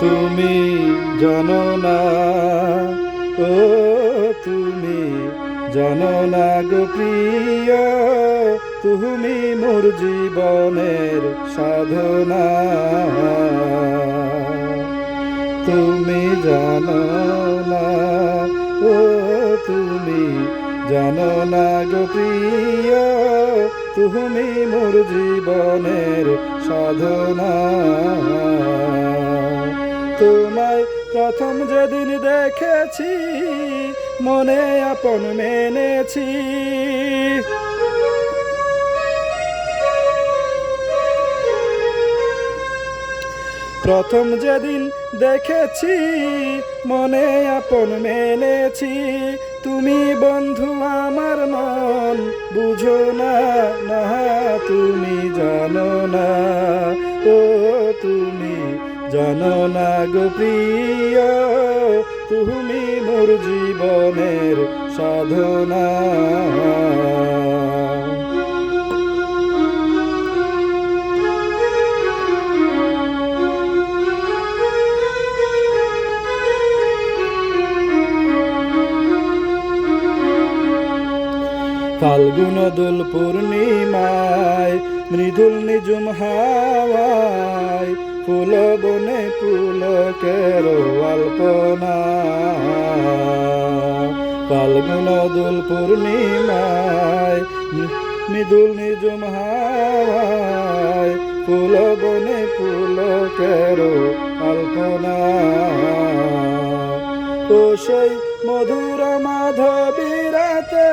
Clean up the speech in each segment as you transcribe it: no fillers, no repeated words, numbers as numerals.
তুমি জানো না, ও তুমি জানো না গো প্রিয়, তুমি মোর জীবনের সাধনা। তুমি জানো না, ও তুমি জানো না গো প্রিয়, তুমি মোর জীবনের সাধনা। তোমায় প্রথম যেদিন দেখেছি, মনে আপন মেনেছি। প্রথম যেদিন দেখেছি, মনে আপন মেনেছি। তুমি বন্ধু আমার মন বুঝো না, না তুমি জানো না, ও তুমি জানো না গো প্রিয়, তুমি মোর জীবনের সাধনা। ফাল্গুন দোল পূর্ণিমায়, মৃদুল নিজুম হাওয়ায়, ফুল বনে পুলকের আলপনা। ফাল্গুন দোল পূর্ণিমায়, মৃদুল নিজুম হাওয়ায়, ফুল বনে পুলকের আলপনা। ও সেই মধুর মাধবী রাতে,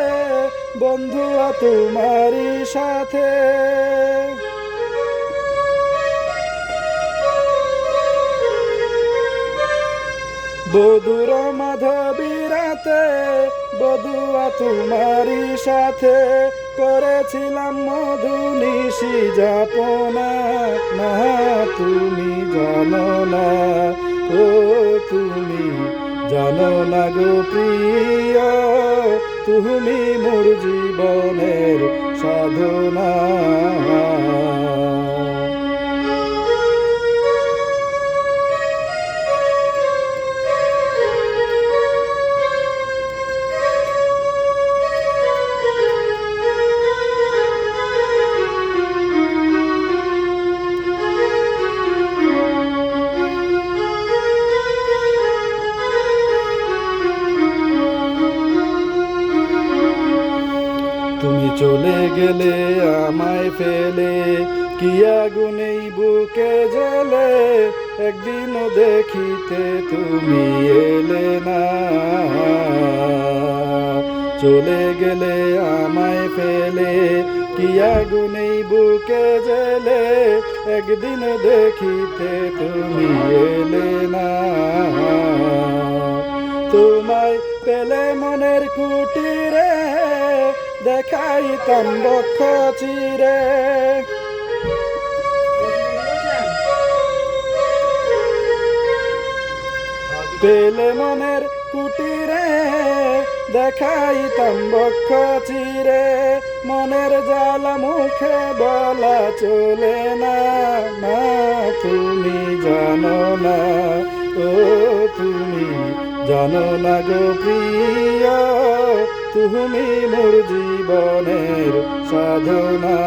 বন্ধু তোমারই সাথে। বধুর মাধবী রাতে, বধুয়া তোমারই সাথে, করেছিলাম মধু নিশি যাপনা। না তুমি জানো না, ও তুমি জানো না গো প্রিয়, তুমি মোর জীবনের সাধনা। তুমি চলে গেলে আমায় ফেলে, কি আগুনেই বুকে জ্বলে, একদিনও দেখিতে তুমি এলে না। চলে গেলে আমায় ফেলে, কি আগুনেই বুকে জ্বলে, একদিন দেখিতে তুমি এলে না। তোমায় পেলে মনের কুটিরে, দেখাইতাম বক্ষ চিরে। পেলে মনের কুটিরে, দেখাইতাম বক্ষ চিরে। মনের জ্বালা মুখে বলা চলে না, না তুমি জানো না, ও তুমি জানো না গো প্রিয়, তুমি মোর জীবনের সাধনা।